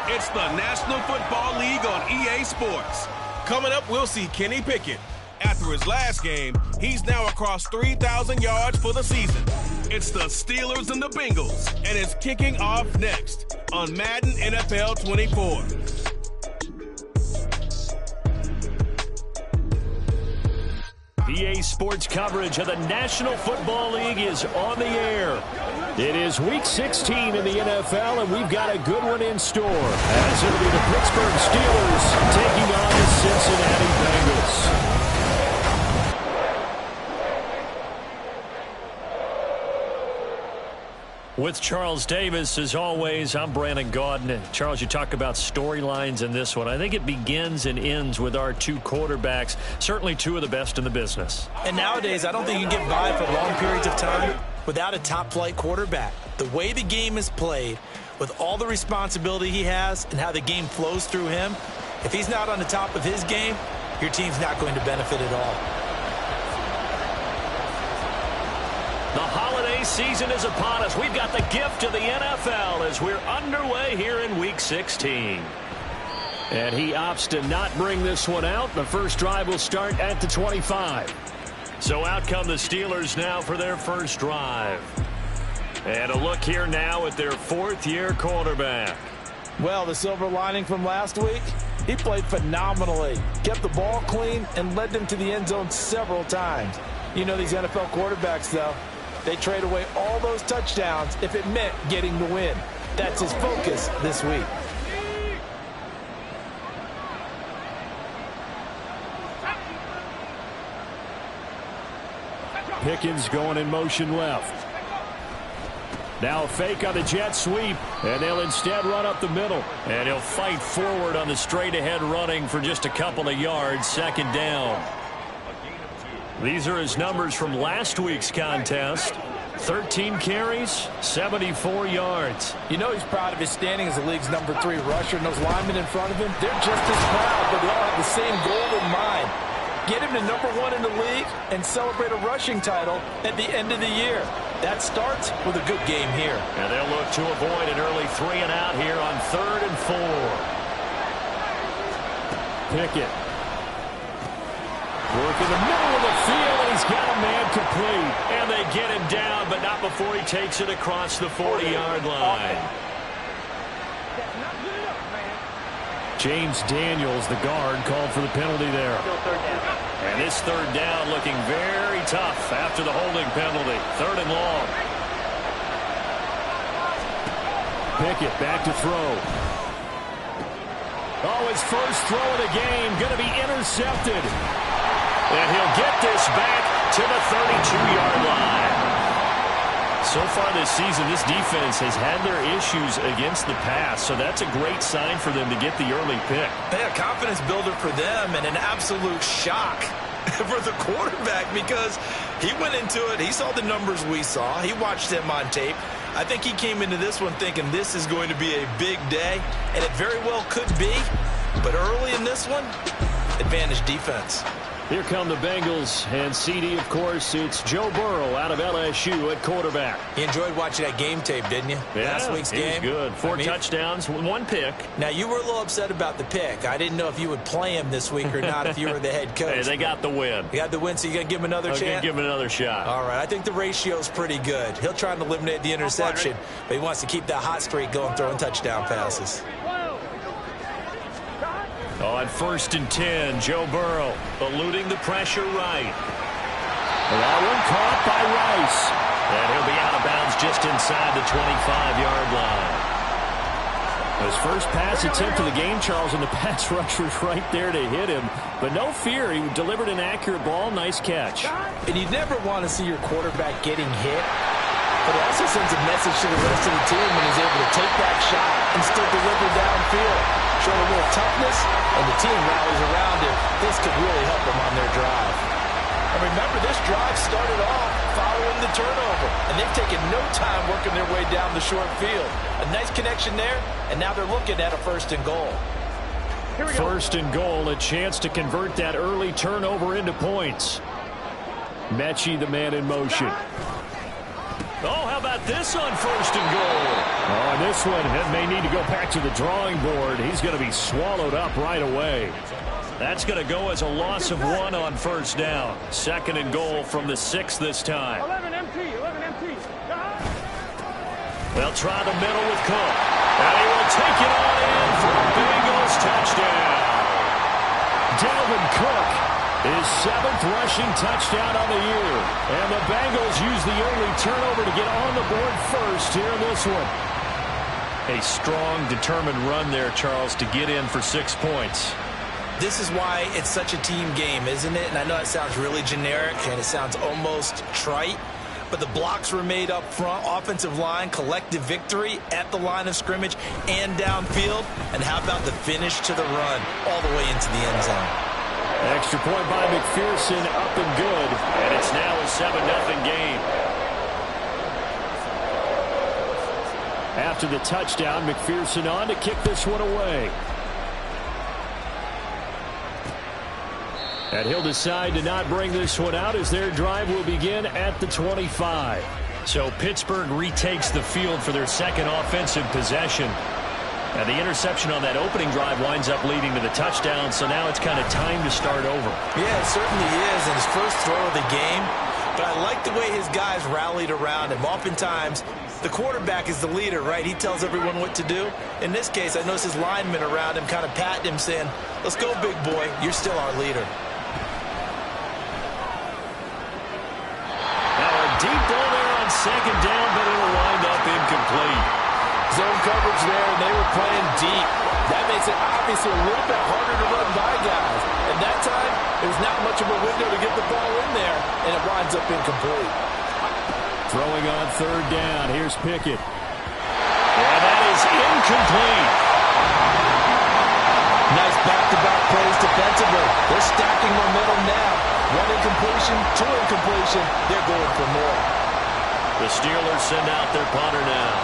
It's the National Football League on EA Sports. Coming up, we'll see Kenny Pickett. After his last game, he's now across 3,000 yards for the season. It's the Steelers and the Bengals, and it's kicking off next on Madden NFL 24. EA Sports coverage of the National Football League is on the air. It is Week 16 in the NFL, and we've got a good one in store. As it'll be the Pittsburgh Steelers taking on the Cincinnati Bengals. With Charles Davis, as always, I'm Brandon Gaudin. Charles, you talk about storylines in this one. I think it begins and ends with our two quarterbacks, certainly two of the best in the business. And nowadays, I don't think you can get by for long periods of time without a top-flight quarterback. The way the game is played, with all the responsibility he has and how the game flows through him, if he's not on the top of his game, your team's not going to benefit at all. The holiday season is upon us. We've got the gift of the NFL as we're underway here in Week 16. And he opts to not bring this one out. The first drive will start at the 25. So out come the Steelers now for their first drive. And a look here now at their fourth-year quarterback. Well, the silver lining from last week, he played phenomenally. Kept the ball clean and led them to the end zone several times. You know these NFL quarterbacks, though. They trade away all those touchdowns if it meant getting the win. That's his focus this week. Pickens going in motion left. Now a fake on the jet sweep, and they'll instead run up the middle. And he'll fight forward on the straight-ahead running for just a couple of yards, second down. These are his numbers from last week's contest. 13 carries, 74 yards. You know he's proud of his standing as the league's number 3 rusher, and those linemen in front of him, they're just as proud, but they all have the same goal in mind. Get him to number 1 in the league and celebrate a rushing title at the end of the year. That starts with a good game here. And they'll look to avoid an early 3 and out here on 3rd and 4. Pickett. Work in the middle of the field, and he's got a man complete. And they get him down, but not before he takes it across the 40-yard line. James Daniels, the guard, called for the penalty there. And this third down looking very tough after the holding penalty. 3rd and long. Pickett back to throw. Oh, his first throw of the game going to be intercepted. And he'll get this back to the 32-yard line. So far this season, this defense has had their issues against the pass, so that's a great sign for them to get the early pick. Yeah, confidence builder for them and an absolute shock for the quarterback because he went into it. He saw the numbers we saw. He watched them on tape. I think he came into this one thinking this is going to be a big day, and it very well could be. But early in this one, advantage defense. Here come the Bengals, and CD, of course, it's Joe Burrow out of LSU at quarterback. You enjoyed watching that game tape, didn't you? Yeah, last week's game. Good. 4 touchdowns, 1 pick. Now, you were a little upset about the pick. I didn't know if you would play him this week or not if you were the head coach. Hey, they got the win. They got the win, so you're going to give him another chance? I'm going to give him another shot. All right, I think the ratio's pretty good. He'll try and eliminate the interception, but he wants to keep that hot streak going, throwing touchdown passes. On 1st and 10, Joe Burrow eluding the pressure right. That one caught by Rice. And he'll be out of bounds just inside the 25-yard line. His first pass attempt of the game, Charles, and the pass rusher's right there to hit him. But no fear, he delivered an accurate ball. Nice catch. And you never want to see your quarterback getting hit. But it also sends a message to the rest of the team when he's able to take that shot and still deliver downfield. Showing a little toughness, and the team rallies around him. This could really help them on their drive. And remember, this drive started off following the turnover, and they've taken no time working their way down the short field. A nice connection there, and now they're looking at a 1st and goal. 1st and goal, a chance to convert that early turnover into points. Mechie, the man in motion. Oh, how about this on 1st and goal? Oh, and this one may need to go back to the drawing board. He's going to be swallowed up right away. That's going to go as a loss of 1 on 1st down. 2nd and goal from the 6 this time. 11 empty. They'll try the middle with Cook. And he will take it on in for a Bengals touchdown. Dalvin Cook, his 7th rushing touchdown on the year. And the Bengals use the only turnover to get on the board first here in this one. A strong, determined run there, Charles, to get in for 6 points. This is why it's such a team game, isn't it? And I know it sounds really generic and it sounds almost trite, but the blocks were made up front, offensive line, collective victory at the line of scrimmage and downfield. And how about the finish to the run all the way into the end zone? Extra point by McPherson, up and good. And it's now a 7-0 game. After the touchdown, McPherson on to kick this one away. And he'll decide to not bring this one out as their drive will begin at the 25. So Pittsburgh retakes the field for their second offensive possession. And the interception on that opening drive winds up leading to the touchdown, so now it's kind of time to start over. Yeah, it certainly is, and his first throw of the game. But I like the way his guys rallied around him. Oftentimes, the quarterback is the leader, right? He tells everyone what to do. In this case, I noticed his linemen around him kind of patting him, saying, "Let's go, big boy. You're still our leader." Deep ball there on 2nd down, but it'll wind up incomplete. Zone coverage there, and they were playing deep. That makes it obviously a little bit harder to run by guys. And that time, there's not much of a window to get the ball in there, and it winds up incomplete. Throwing on 3rd down. Here's Pickett. And that is incomplete. Nice back-to-back plays defensively. They're stacking momentum now. 1 incompletion, 2 incompletion. They're going for more. The Steelers send out their punter now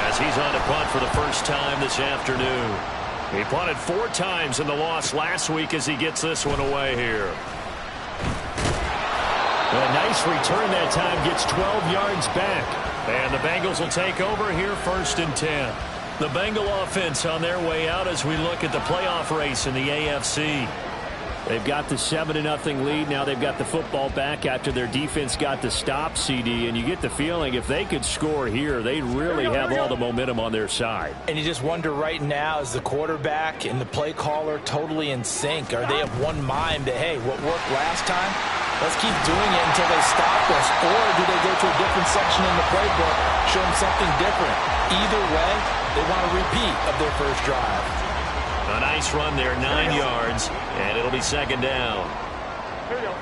as he's on to punt for the first time this afternoon. He punted 4 times in the loss last week as he gets this one away here. A nice return that time, gets 12 yards back. And the Bengals will take over here 1st and 10. The Bengal offense on their way out as we look at the playoff race in the AFC. They've got the 7-0 lead. Now they've got the football back after their defense got the stop, CD. And you get the feeling if they could score here, they really have all the momentum on their side. And you just wonder right now, is the quarterback and the play caller totally in sync? Are they of one mind that, hey, what worked last time, let's keep doing it until they stop us? Or do they go to a different section in the playbook, show them something different? Either way, they want a repeat of their first drive. A nice run there, 9 yards, and it'll be 2nd down. Here we go.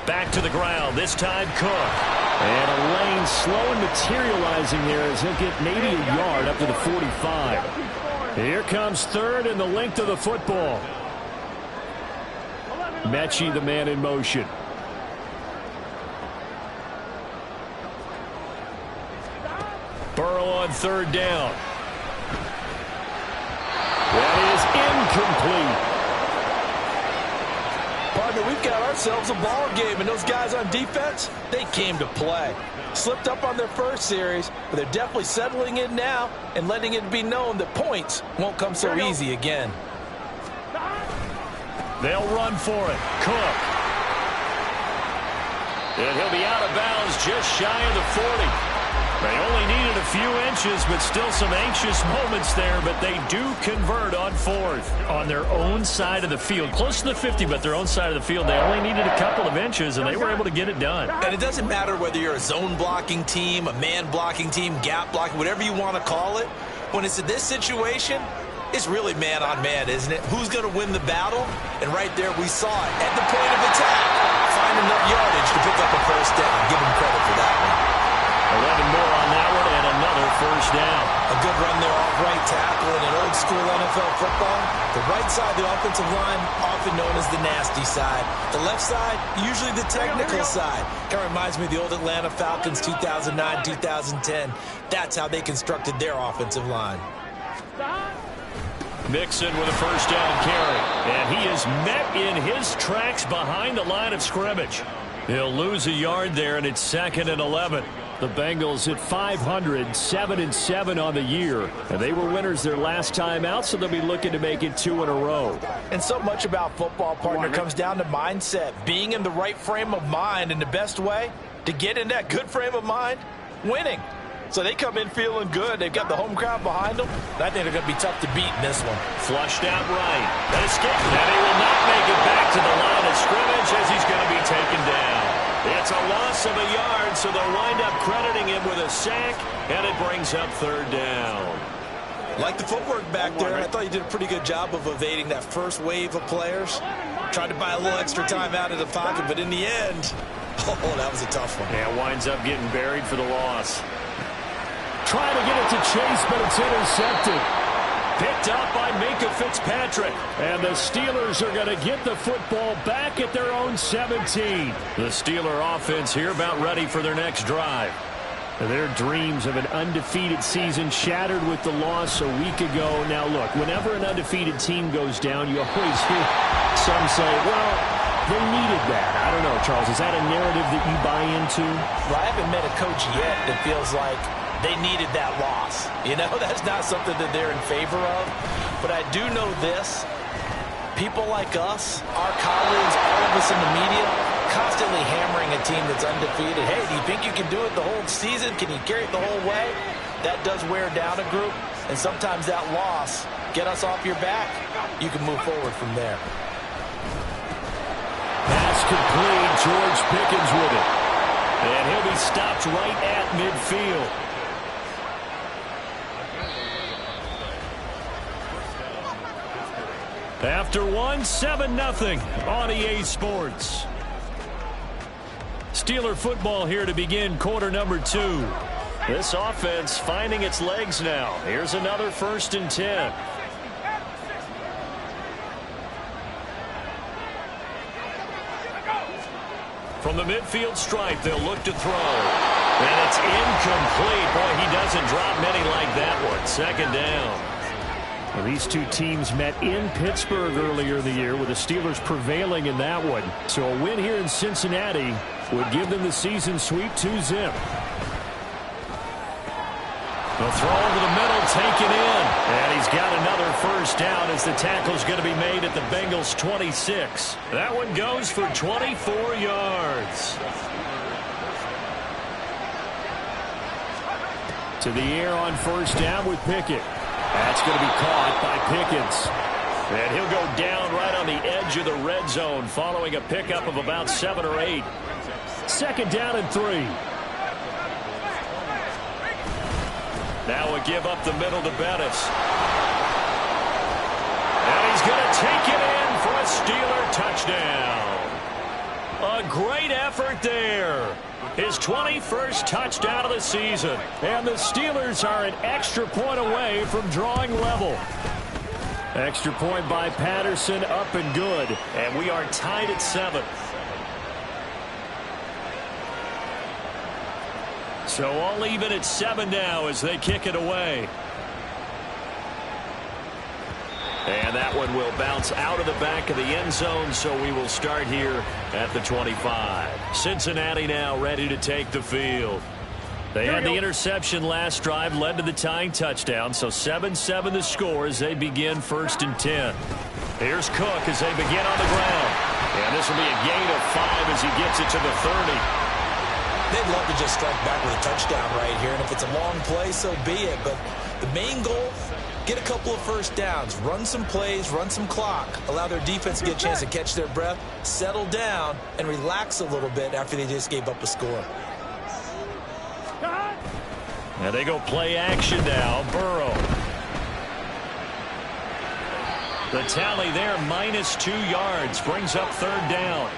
Back to the ground, this time Cook. And a lane slow and materializing there as he'll get maybe a yard up to the 45. Here comes 3rd and the length of the football. Mechie, the man in motion. Burrow on 3rd down. That is incomplete. Partner, we've got ourselves a ball game, and those guys on defense, they came to play. Slipped up on their first series, but they're definitely settling in now and letting it be known that points won't come so easy again. They'll run for it. Cook. And he'll be out of bounds just shy of the 40. They only needed a few inches, but still some anxious moments there, but they do convert on 4th on their own side of the field. Close to the 50, but their own side of the field. They only needed a couple of inches, and they were able to get it done. And it doesn't matter whether you're a zone blocking team, a man blocking team, gap blocking, whatever you want to call it. When it's in this situation, it's really man on man, isn't it? Who's going to win the battle? And right there we saw it. At the point of attack, find enough yardage to pick up a first down. Give him credit for that one. 11 more on that one and another first down. A good run there off right tackle in an old school NFL football. The right side of the offensive line, often known as the nasty side. The left side, usually the technical side. Kind of reminds me of the old Atlanta Falcons 2009, 2010. That's how they constructed their offensive line. Mixon with a first down carry. And he is met in his tracks behind the line of scrimmage. He'll lose a yard there, and it's 2nd and 11. The Bengals at 500, 7-7 on the year. And they were winners their last time out, so they'll be looking to make it 2 in a row. And so much about football, partner, comes down to mindset. Being in the right frame of mind, and the best way to get in that good frame of mind, winning. So they come in feeling good. They've got the home crowd behind them. I think they're going to be tough to beat in this one. Flushed out right. That escape. And he will not make it back to the line of scrimmage as he's going to be taken down. It's a loss of a yard, so they'll wind up crediting him with a sack, and it brings up 3rd down. Like the footwork back there, I thought he did a pretty good job of evading that first wave of players. Tried to buy a little extra time out of the pocket, but in the end, oh, that was a tough one. Yeah, winds up getting buried for the loss. Trying to get it to Chase, but it's intercepted. Picked up by Minkah Fitzpatrick. And the Steelers are going to get the football back at their own 17. The Steeler offense here about ready for their next drive. Their dreams of an undefeated season shattered with the loss a week ago. Now, look, whenever an undefeated team goes down, you always hear some say, well, they needed that. I don't know, Charles. Is that a narrative that you buy into? Well, I haven't met a coach yet that feels like they needed that loss. You know, that's not something that they're in favor of. But I do know this. People like us, our colleagues, all of us in the media, constantly hammering a team that's undefeated. Hey, do you think you can do it the whole season? Can you carry it the whole way? That does wear down a group. And sometimes that loss, get us off your back, you can move forward from there. Pass complete. George Pickens with it. And he'll be stopped right at midfield. After 7-0 on EA Sports. Steeler football here to begin quarter number 2. This offense finding its legs now. Here's another 1st and 10. From the midfield stripe, they'll look to throw. And it's incomplete. Boy, he doesn't drop many like that one. 2nd down. Well, these two teams met in Pittsburgh earlier in the year with the Steelers prevailing in that one. So a win here in Cincinnati would give them the season sweep 2-zip. The throw over the middle taken in. And he's got another 1st down as the tackle's going to be made at the Bengals 26. That one goes for 24 yards. To the air on 1st down with Pickett. That's going to be caught by Pickens. And he'll go down right on the edge of the red zone following a pickup of about 7 or 8. 2nd down and 3. Now a give up the middle to Bettis. And he's going to take it in for a Steeler touchdown. A great effort there. His 21st touchdown of the season. And the Steelers are an extra point away from drawing level. Extra point by Patterson, up and good. And we are tied at 7. So all even at 7 now as they kick it away. And that one will bounce out of the back of the end zone, so we will start here at the 25. Cincinnati now ready to take the field. They had the interception last drive, led to the tying touchdown, so 7-7 the score as they begin 1st and 10. Here's Cook as they begin on the ground. And this will be a gain of 5 as he gets it to the 30. They'd love to just strike back with a touchdown right here, and if it's a long play, so be it. But the main goal, get a couple of 1st downs, run some plays, run some clock, allow their defense to get a chance to catch their breath, settle down, and relax a little bit after they just gave up a score. And they go play action now. Burrow. The tally there, -2 yards, brings up 3rd down.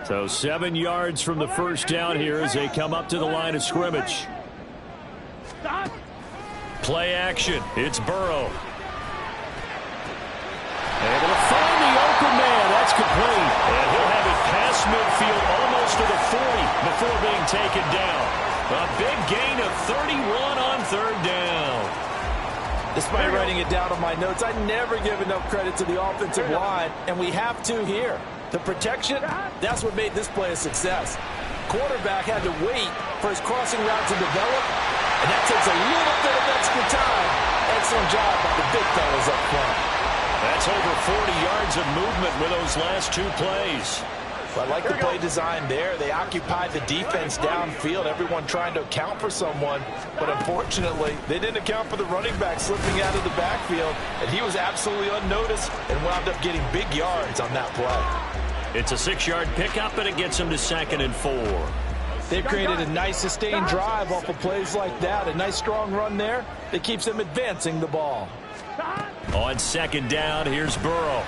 So 7 yards from the 1st down here as they come up to the line of scrimmage. Play action. It's Burrow. Able to find the open man. That's complete. And he'll have it past across midfield, almost to the 40 before being taken down. A big gain of 31 on third down. Despite writing it down on my notes, I never give enough credit to the offensive line, and we have to here. The protection, that's what made this play a success. Quarterback had to wait for his crossing route to develop, and that takes a little bit of extra time. Excellent job by the big fellas up front. That's over 40 yards of movement with those last two plays. I like the play design there. They occupied the defense downfield, everyone trying to account for someone. But unfortunately, they didn't account for the running back slipping out of the backfield. And he was absolutely unnoticed and wound up getting big yards on that play. It's a 6-yard pickup, and it gets him to 2nd and 4. They've created a nice sustained drive off of plays like that. A nice strong run there that keeps them advancing the ball. On 2nd down, here's Burrow.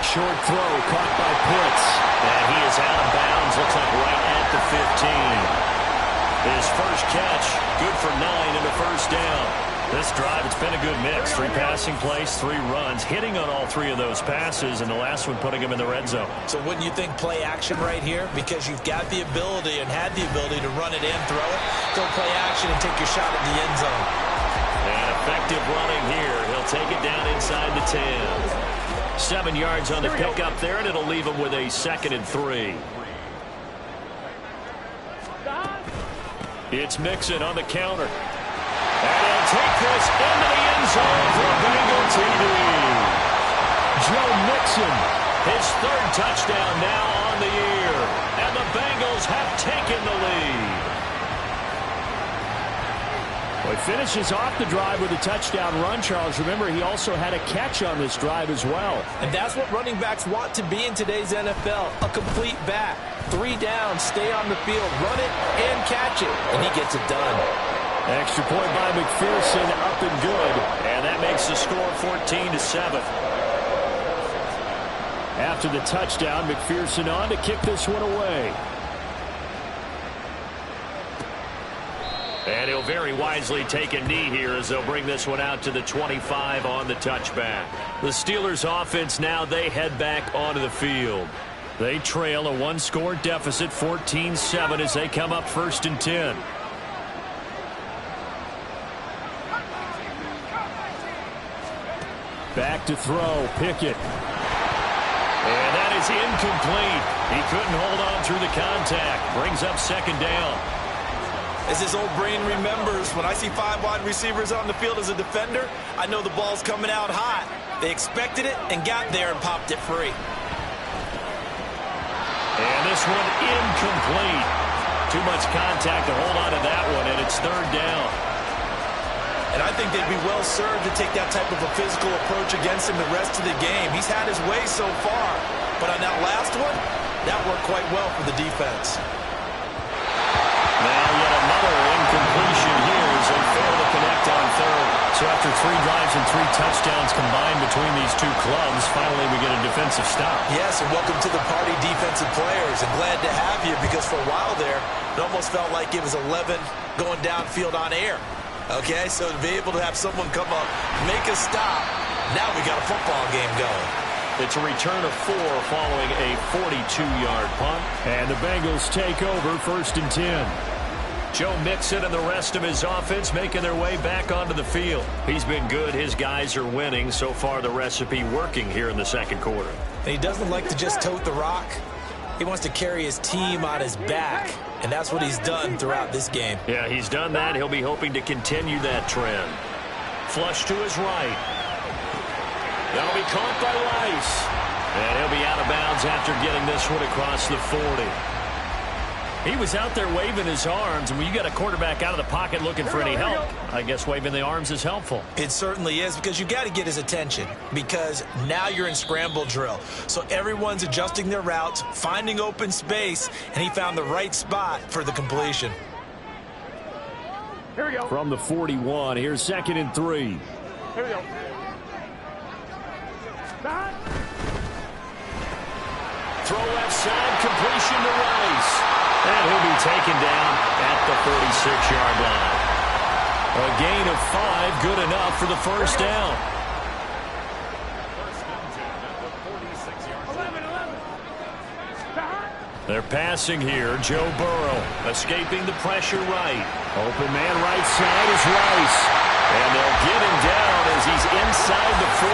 Short throw caught by Pitts. And he is out of bounds. Looks like right at the 15. His first catch, good for 9 and a first down. This drive, it's been a good mix. 3 passing plays, 3 runs, hitting on all 3 of those passes, and the last one putting him in the red zone. So wouldn't you think play action right here? Because you've got the ability and had the ability to run it and throw it. Go play action and take your shot at the end zone. And effective running here. He'll take it down inside the 10. 7 yards on the pickup there, and it'll leave him with a 2nd and 3. It's Mixon on the counter. And he'll take this into the end zone for a Bengal TD. Joe Mixon, his 3rd touchdown now on the year. And the Bengals have taken the lead. Well, he finishes off the drive with a touchdown run, Charles. Remember, he also had a catch on this drive as well. And that's what running backs want to be in today's NFL, a complete back. 3 down, stay on the field, run it, and catch it. And he gets it done. Extra point by McPherson, up and good. And that makes the score 14-7. After the touchdown, McPherson on to kick this one away. And he'll very wisely take a knee here as they'll bring this one out to the 25 on the touchback. The Steelers offense now, they head back onto the field. They trail a 1-score deficit, 14-7, as they come up 1st and 10. Back to throw, Pickett. And that is incomplete. He couldn't hold on through the contact. Brings up 2nd down. As his old brain remembers, when I see 5 wide receivers on the field as a defender, I know the ball's coming out hot. They expected it and got there and popped it free. And this one incomplete. Too much contact to hold on to that one, and it's 3rd down. And I think they'd be well served to take that type of a physical approach against him the rest of the game. He's had his way so far, but on that last one, that worked quite well for the defense. Now yet another incompletion here as they fail to connect on 3rd. So after 3 drives and 3 touchdowns combined between these two clubs, finally we get a defensive stop. Yes, and welcome to the party, defensive players. And glad to have you, because for a while there, it almost felt like it was 11 going downfield on air. Okay, so to be able to have someone come up, make a stop, now we got a football game going. It's a return of 4 following a 42-yard punt. And the Bengals take over 1st and 10. Joe Mixon and the rest of his offense making their way back onto the field. He's been good. His guys are winning. So far, the recipe working here in the 2nd quarter. And he doesn't like to just tote the rock. He wants to carry his team on his back. And that's what he's done throughout this game. Yeah, he's done that. He'll be hoping to continue that trend. Flush to his right. That'll be caught by Rice. And he'll be out of bounds after getting this one across the 40. He was out there waving his arms, and when you got a quarterback out of the pocket looking for any help, I guess waving the arms is helpful. It certainly is, because you got to get his attention, because now you're in scramble drill. So everyone's adjusting their routes, finding open space, and he found the right spot for the completion. Here we go. From the 41, here's 2nd and 3. Here we go. Throw left side, completion to Rice. And he'll be taken down at the 46-yard line. A gain of 5, good enough for the first down. They're passing here. Joe Burrow escaping the pressure right. Open man right side is Rice. And they'll get him down as he's inside the 40.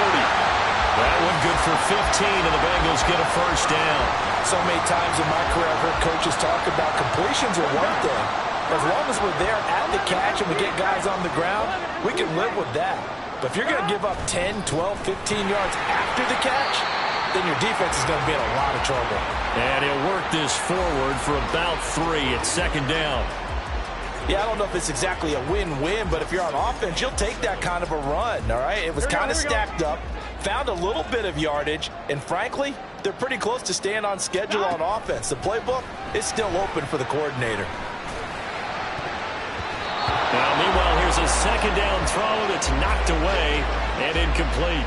That one good for 15, and the Bengals get a first down. So many times in my career I've heard coaches talk about completions are one thing. As long as we're there at the catch and we get guys on the ground, we can live with that. But if you're going to give up 10, 12, 15 yards after the catch, then your defense is going to be in a lot of trouble. And he'll work this forward for about 3 at second down. Yeah, I don't know if it's exactly a win-win, but if you're on offense, you'll take that kind of a run, all right? It was kind of stacked up, found a little bit of yardage, and frankly, they're pretty close to staying on schedule on offense. The playbook is still open for the coordinator. Now, meanwhile, here's a second down throw that's knocked away and incomplete.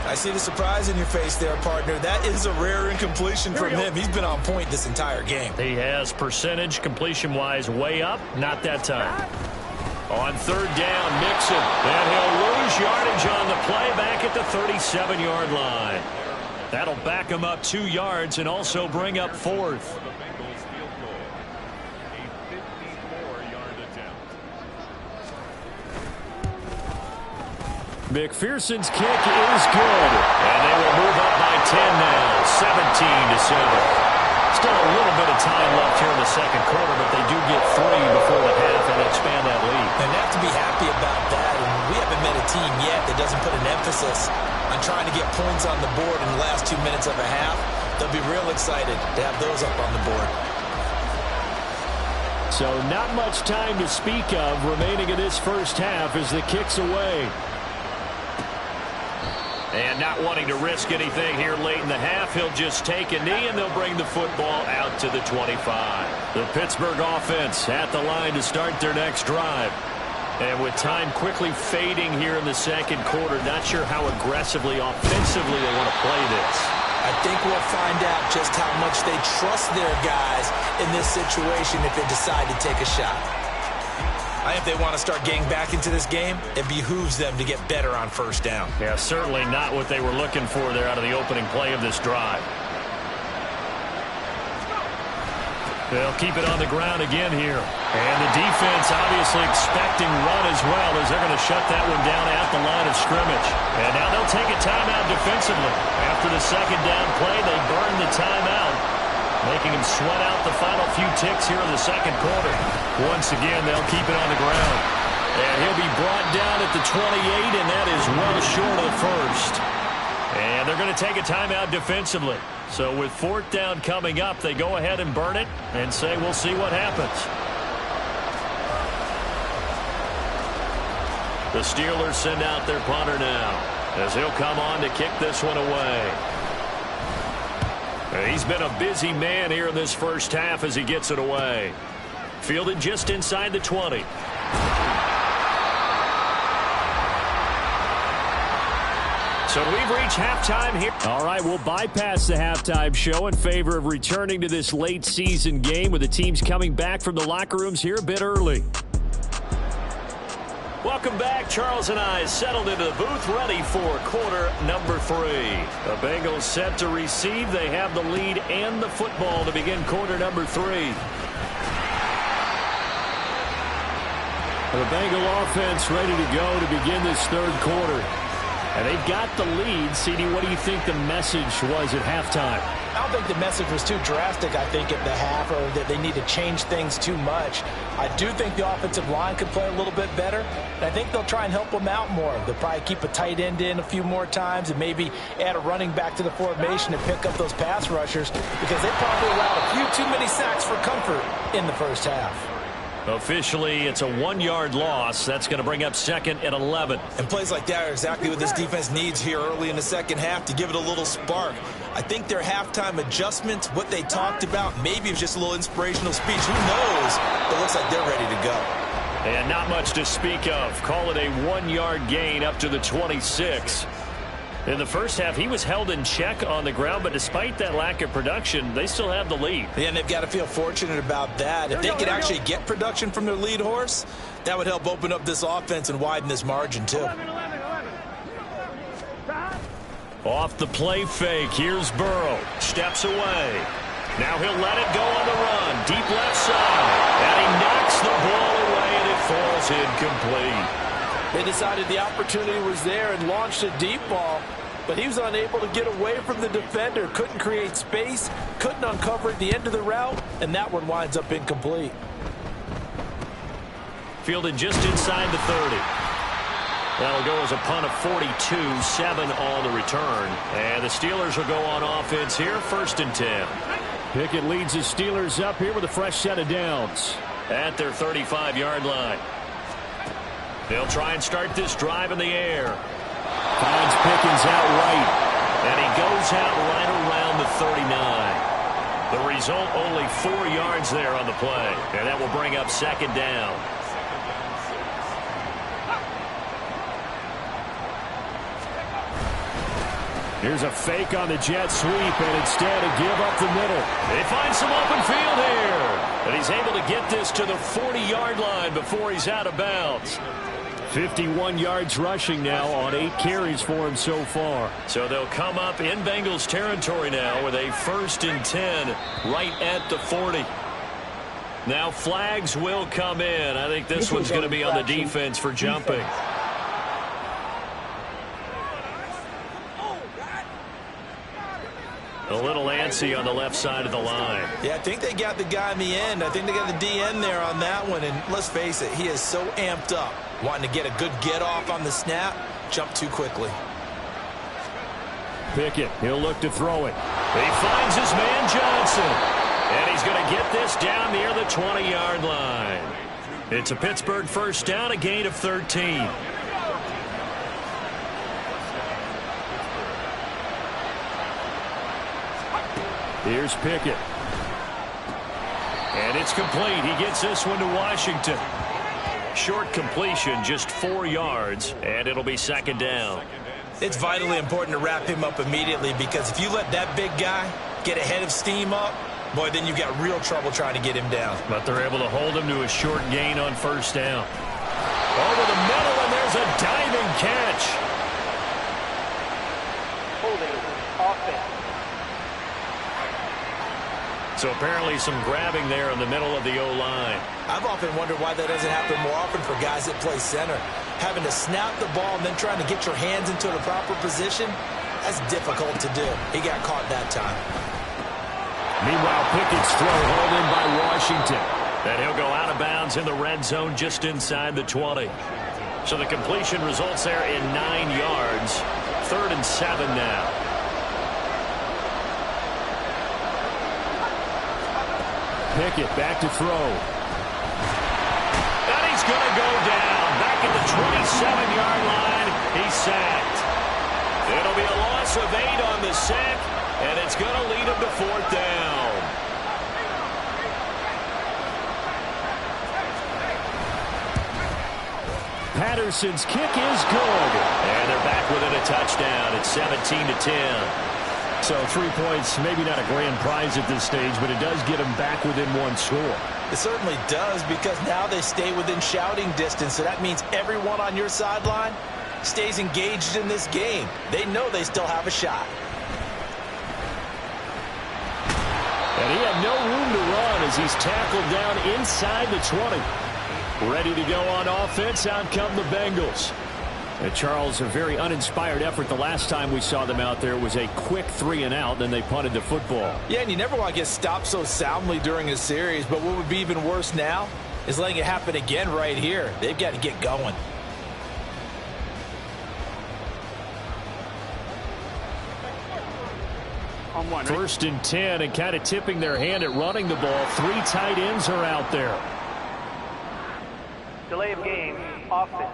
I see the surprise in your face there, partner. That is a rare incompletion from him. He's been on point this entire game. He has percentage completion-wise way up. Not that time. On third down, Mixon. And he'll lose yardage on the play back at the 37-yard line. That'll back him up 2 yards and also bring up fourth. McPherson's kick is good. And they will move up by 10 now, 17-7. Still a little bit of time left here in the second quarter, but they do get 3 before the half and expand that lead. And they have to be happy about that. And we haven't met a team yet that doesn't put an emphasis on trying to get points on the board in the last 2 minutes of a half. They'll be real excited to have those up on the board. So not much time to speak of remaining in this first half as the kick's away. And not wanting to risk anything here late in the half, he'll just take a knee and they'll bring the football out to the 25. The Pittsburgh offense at the line to start their next drive. And with time quickly fading here in the second quarter, not sure how aggressively, offensively they want to play this. I think we'll find out just how much they trust their guys in this situation if they decide to take a shot. I think if they want to start getting back into this game, it behooves them to get better on first down. Yeah, certainly not what they were looking for there out of the opening play of this drive. They'll keep it on the ground again here. And the defense obviously expecting run as well as they're going to shut that one down at the line of scrimmage. And now they'll take a timeout defensively. After the second down play, they burn the timeout, making them sweat out the final few ticks here in the second quarter. Once again, they'll keep it on the ground. And he'll be brought down at the 28, and that is well short of the first. And they're going to take a timeout defensively. So with fourth down coming up, they go ahead and burn it and say, we'll see what happens. The Steelers send out their punter now as he'll come on to kick this one away. He's been a busy man here in this first half as he gets it away. Fielded just inside the 20. So we've reached halftime here. All right, we'll bypass the halftime show in favor of returning to this late season game with the teams coming back from the locker rooms here a bit early. Welcome back. Charles and I settled into the booth, ready for quarter number 3. The Bengals set to receive. They have the lead and the football to begin quarter number 3. The Bengal offense ready to go to begin this third quarter. And they've got the lead. CD, what do you think the message was at halftime? I don't think the message was too drastic, I think, at the half, or that they need to change things too much. I do think the offensive line could play a little bit better, and I think they'll try and help them out more. They'll probably keep a tight end in a few more times and maybe add a running back to the formation and pick up those pass rushers because they probably allowed a few too many sacks for comfort in the first half. Officially, it's a 1-yard loss. That's going to bring up second and 11. And plays like that are exactly what this defense needs here early in the second half to give it a little spark. I think their halftime adjustments, what they talked about, maybe it was just a little inspirational speech. Who knows? It looks like they're ready to go. And not much to speak of. Call it a 1-yard gain up to the 26. In the first half, he was held in check on the ground, but despite that lack of production, they still have the lead. Yeah, and they've got to feel fortunate about that. If they could actually get production from their lead horse, that would help open up this offense and widen this margin, too. Off the play fake, here's Burrow. Steps away. Now he'll let it go on the run. Deep left side. And he knocks the ball away, and it falls incomplete. They decided the opportunity was there and launched a deep ball, but he was unable to get away from the defender. Couldn't create space, couldn't uncover at the end of the route, and that one winds up incomplete. Fielded just inside the 30. That'll go as a punt of 42, 7 on the return. And the Steelers will go on offense here, 1st and 10. Pickett leads the Steelers up here with a fresh set of downs. At their 35-yard line. They'll try and start this drive in the air. Finds Pickens out right. And he goes out right around the 39. The result, only 4 yards there on the play. And that will bring up 2nd down. Here's a fake on the jet sweep, and instead a give up the middle. They find some open field here. And he's able to get this to the 40-yard line before he's out of bounds. 51 yards rushing now on 8 carries for him so far. So they'll come up in Bengals territory now with a 1st and 10 right at the 40. Now flags will come in. I think this one's going to be on the defense for jumping. A little antsy on the left side of the line. Yeah, I think they got the guy in the end. I think they got the DN there on that one. And let's face it, he is so amped up, wanting to get a good get-off on the snap, jump too quickly. Pickett, he'll look to throw it. He finds his man Johnson. And he's going to get this down near the 20-yard line. It's a Pittsburgh 1st down, a gain of 13. Here's Pickett. And it's complete. He gets this one to Washington. Short completion, just 4 yards, and it'll be 2nd down. It's vitally important to wrap him up immediately, because if you let that big guy get ahead of steam up, boy, then you got real trouble trying to get him down. But they're able to hold him to a short gain on 1st down. Over the middle, and there's a diving catch. Holding offense. So apparently some grabbing there in the middle of the O-line. I've often wondered why that doesn't happen more often for guys that play center. Having to snap the ball and then trying to get your hands into the proper position, that's difficult to do. He got caught that time. Meanwhile, Pickett's throw hauled in by Washington. And he'll go out of bounds in the red zone just inside the 20. So the completion results there in 9 yards. 3rd and 7 now. Pickett back to throw. And he's going to go down. Back at the 27-yard line. He's sacked. It'll be a loss of 8 on the sack, and it's going to lead him to 4th down. Patterson's kick is good. And they're back within a touchdown. It's 17-10. So 3 points, maybe not a grand prize at this stage, but it does get them back within 1 score. It certainly does, because now they stay within shouting distance. So that means everyone on your sideline stays engaged in this game. They know they still have a shot. And he had no room to run as he's tackled down inside the 20. Ready to go on offense. Out come the Bengals. And Charles, a very uninspired effort. The last time we saw them out there was a quick 3-and-out, then they punted the football. Yeah, and you never want to get stopped so soundly during a series, but what would be even worse now is letting it happen again right here. They've got to get going. On one. 1st and 10, and kind of tipping their hand at running the ball. 3 tight ends are out there. Delay of game. Offense.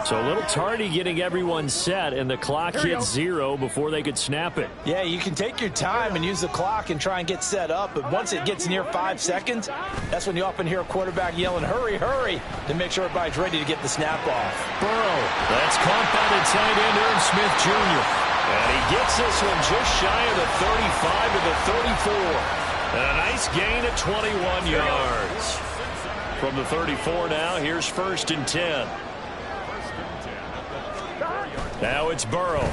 So a little tardy getting everyone set, and the clock hit 0 before they could snap it. Yeah, you can take your time and use the clock and try and get set up, but once it gets near 5 seconds, that's when you often hear a quarterback yelling, hurry, hurry, to make sure everybody's ready to get the snap off. Burrow, that's caught by the tight end, Irv Smith Jr. And he gets this one just shy of the 35 to the 34. And a nice gain of 21 yards. From the 34 now, here's 1st and 10. Now it's Burrow.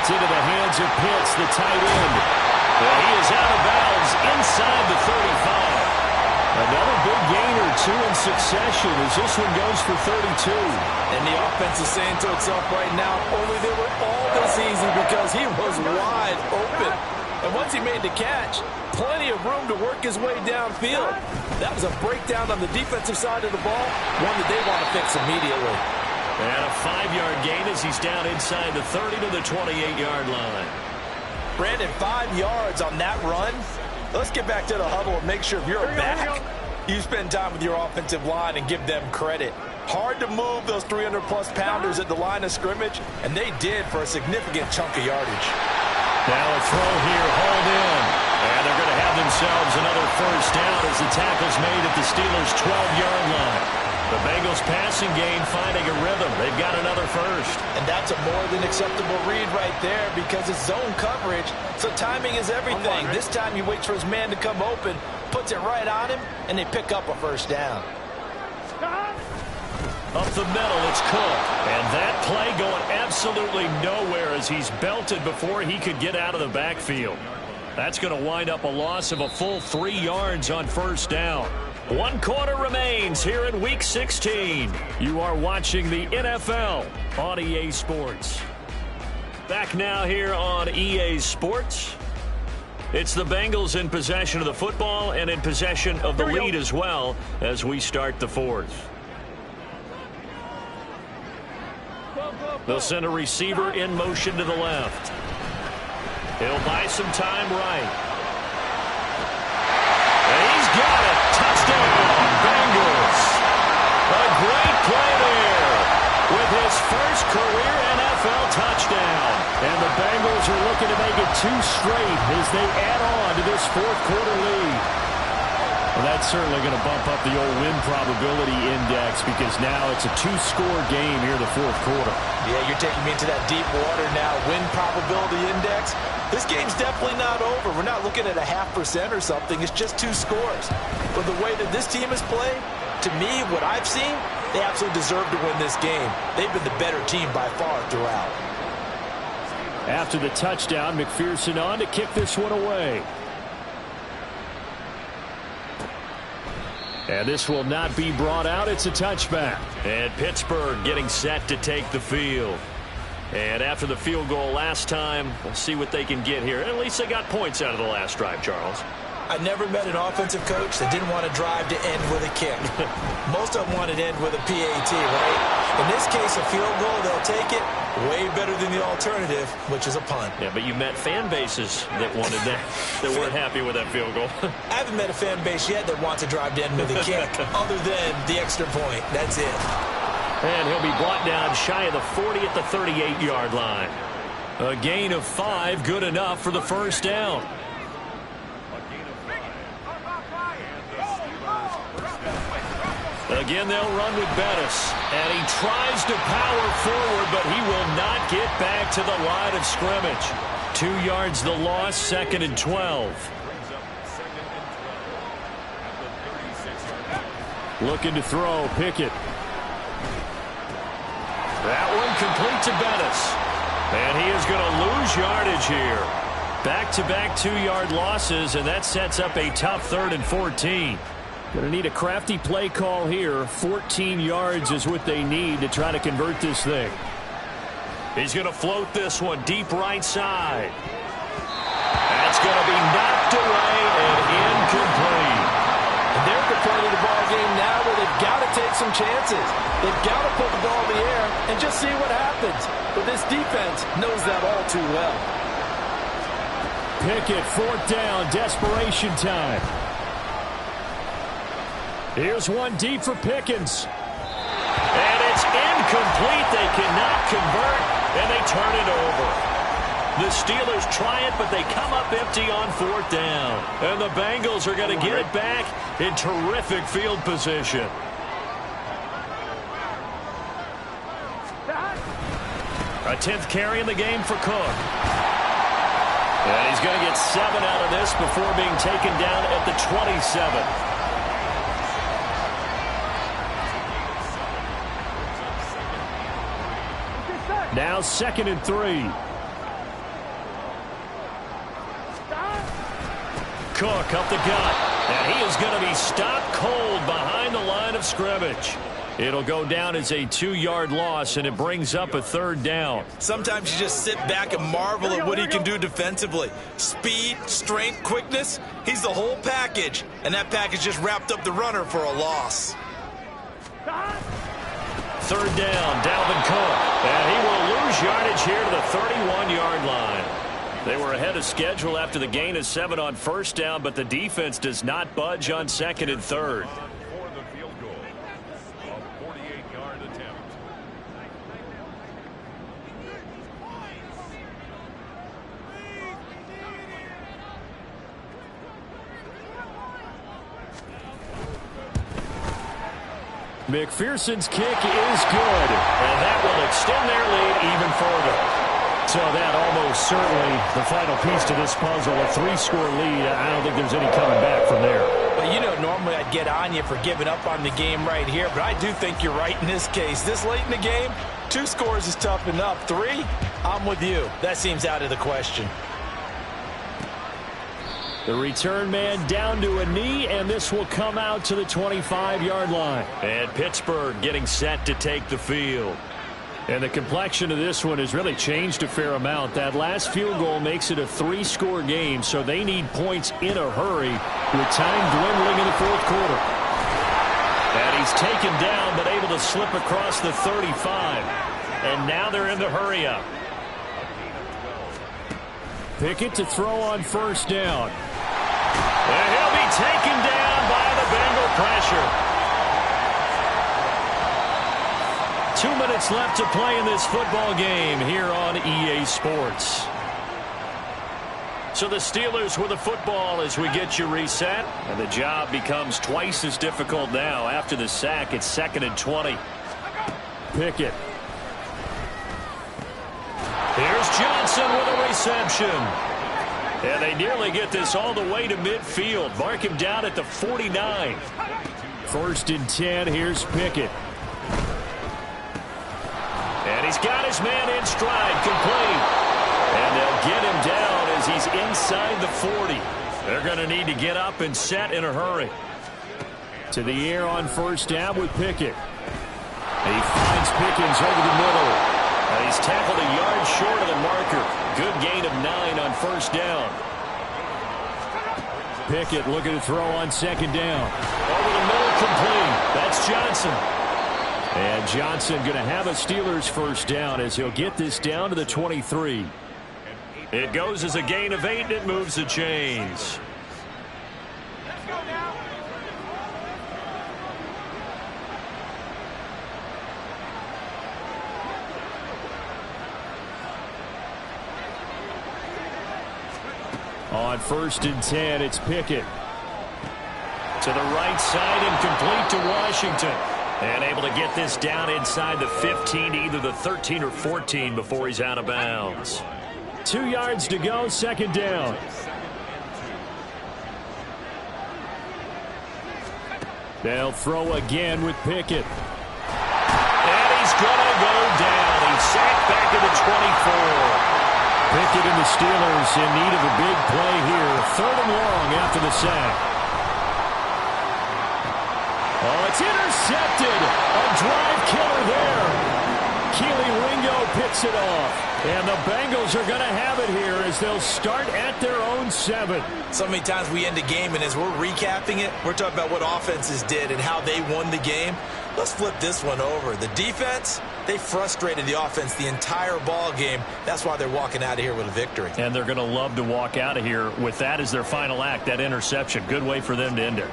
It's into the hands of Pitts, the tight end. And he is out of bounds inside the 35. Another big gain or two in succession as this one goes for 32. And the offense is saying to itself right now, only they were all this easy because he was wide open. And once he made the catch, plenty of room to work his way downfield. That was a breakdown on the defensive side of the ball, one that they want to fix immediately. And a 5-yard gain as he's down inside the 30 to the 28-yard line. Brandon, 5 yards on that run. Let's get back to the huddle and make sure if you're back, you spend time with your offensive line and give them credit. Hard to move those 300-plus pounders at the line of scrimmage, and they did for a significant chunk of yardage. Now a throw here, hauled in. And they're going to have themselves another first down as the tackle's made at the Steelers' 12-yard line. The Bengals passing game finding a rhythm. They've got another first. And that's a more than acceptable read right there because it's zone coverage, so timing is everything. This time he waits for his man to come open, puts it right on him, and they pick up a first down. Up the middle, it's Cook. And that play going absolutely nowhere as he's belted before he could get out of the backfield. That's going to wind up a loss of a full 3 yards on first down. 1 quarter remains here in Week 16. You are watching the NFL on EA Sports. Back now here on EA Sports. It's the Bengals in possession of the football and in possession of the lead as well as we start the fourth. They'll send a receiver in motion to the left. He'll buy some time right. And he's got it. Touchdown, Bengals. A great play there with his first career NFL touchdown. And the Bengals are looking to make it 2 straight as they add on to this fourth quarter lead. Well, that's certainly going to bump up the old win probability index because now it's a 2-score game here in the fourth quarter. Yeah, you're taking me into that deep water now. Win probability index. This game's definitely not over. We're not looking at a 0.5% or something. It's just 2 scores. But the way that this team has played, to me, what I've seen, they absolutely deserve to win this game. They've been the better team by far throughout. After the touchdown, McPherson on to kick this one away. And this will not be brought out. It's a touchback. And Pittsburgh getting set to take the field. And after the field goal last time, we'll see what they can get here. At least they got points out of the last drive, Charles. I never met an offensive coach that didn't want to drive to end with a kick. Most of them wanted to end with a PAT, right? In this case, a field goal, they'll take it. Way better than the alternative, which is a punt. Yeah, but you met fan bases that wanted that, that weren't happy with that field goal. I haven't met a fan base yet that wants to drive to end with a kick, other than the extra point. That's it. And he'll be brought down shy of the 40 at the 38-yard line. A gain of 5, good enough for the first down. Again, they'll run with Bettis. And he tries to power forward, but he will not get back to the line of scrimmage. 2 yards the loss, 2nd and 12. Looking to throw, Pickett. That one complete to Bettis. And he is going to lose yardage here. Back-to-back 2-yard losses, and that sets up a tough 3rd and 14. Going to need a crafty play call here. 14 yards is what they need to try to convert this thing. He's going to float this one deep right side. That's going to be knocked away and incomplete. And they're at the point of the ball game now where they've got to take some chances. They've got to put the ball in the air and just see what happens. But this defense knows that all too well. Pickett, 4th down, desperation time. Here's one deep for Pickens. And it's incomplete. They cannot convert, and they turn it over. The Steelers try it, but they come up empty on 4th down. And the Bengals are going to get it back in terrific field position. A 10th carry in the game for Cook. And he's going to get 7 out of this before being taken down at the 27. Now 2nd and 3. Cook up the gut. And he is going to be stopped cold behind the line of scrimmage. It'll go down as a 2-yard loss, and it brings up a 3rd down. Sometimes you just sit back and marvel at what he can do defensively. Speed, strength, quickness. He's the whole package. And that package just wrapped up the runner for a loss. 3rd down, Dalvin Cook. And he will lose yardage here to the 31-yard line. They were ahead of schedule after the gain of 7 on 1st down, but the defense does not budge on 2nd and 3rd. McPherson's kick is good, and that will extend their lead even further. So that almost certainly the final piece to this puzzle, a 3-score lead. I don't think there's any coming back from there. Well, you know, normally I'd get on you for giving up on the game right here, but I do think you're right in this case. This late in the game, 2 scores is tough enough. 3, I'm with you. That seems out of the question. The return man down to a knee, and this will come out to the 25-yard line. And Pittsburgh getting set to take the field. And the complexion of this one has really changed a fair amount. That last field goal makes it a 3-score game, so they need points in a hurry with time dwindling in the 4th quarter. And he's taken down, but able to slip across the 35. And now they're in the hurry-up. Pickett to throw on 1st down. And he'll be taken down by the Bengal pressure. 2 minutes left to play in this football game here on EA Sports. So the Steelers with the football as we get you reset. And the job becomes twice as difficult now. After the sack, it's 2nd and 20. Pickett. Here's Johnson with a reception. And they nearly get this all the way to midfield. Mark him down at the 49. 1st and 10. Here's Pickett. And he's got his man in stride, complete. And they'll get him down as he's inside the 40. They're going to need to get up and set in a hurry. To the air on 1st down with Pickett. And he finds Pickens over the middle. And he's tackled a yard short of the marker. Good gain of 9 on 1st down. Pickett looking to throw on 2nd down. Over the middle, complete. That's Johnson. And Johnson going to have a Steelers 1st down as he'll get this down to the 23. It goes as a gain of 8, and it moves the chains. On 1st and 10, it's Pickett. To the right side and complete to Washington. And able to get this down inside the 15, either the 13 or 14 before he's out of bounds. 2 yards to go, 2nd down. They'll throw again with Pickett. And he's going to go down. He's sacked back at the 24. Pickett and the Steelers in need of a big play here. 3rd and long after the sack. Oh, it's intercepted. A drive killer there. Keely Ringo picks it off. And the Bengals are going to have it here as they'll start at their own 7. So many times we end a game, and as we're recapping it, we're talking about what offenses did and how they won the game. Let's flip this one over. The defense, they frustrated the offense the entire ball game. That's why they're walking out of here with a victory. And they're going to love to walk out of here with that as their final act, that interception. Good way for them to end it.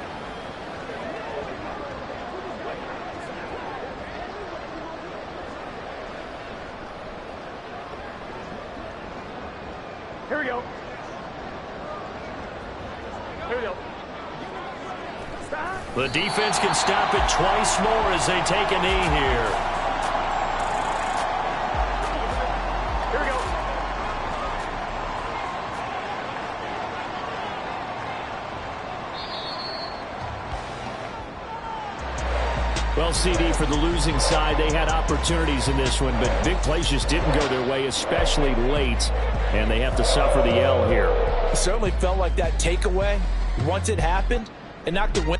Here we go. Here we go. Stop. The defense can stop it twice more as they take a knee here. Here we go. Well, CD, for the losing side, they had opportunities in this one, but big plays just didn't go their way, especially late, and they have to suffer the L here. It certainly felt like that takeaway, once it happened, it knocked the wind